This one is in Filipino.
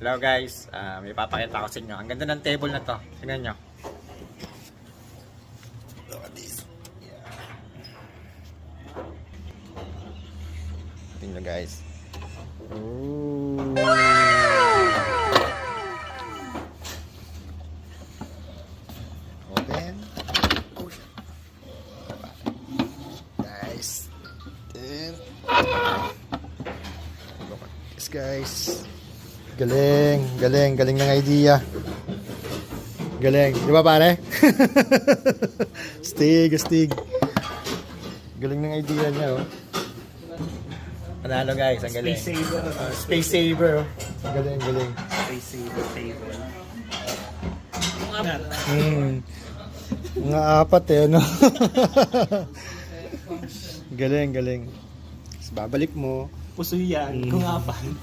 Hello guys, may papakita ko sa inyo. Ang ganda ng table na to. Tingnan nyo. Look at this. Yeah. Tingnan nyo guys. Ooh. Open. Guys. Then. Look at this guys. Galing ng idea. Galing, di ba pare? Astig. Galing ng idea niya, oh. Panalo guys, ang galing. Space saver. Space saver, oh. Galing. Space saver table. Mga apat eh, ano? Galing. Tapos babalik mo. Puso yan, kung apan.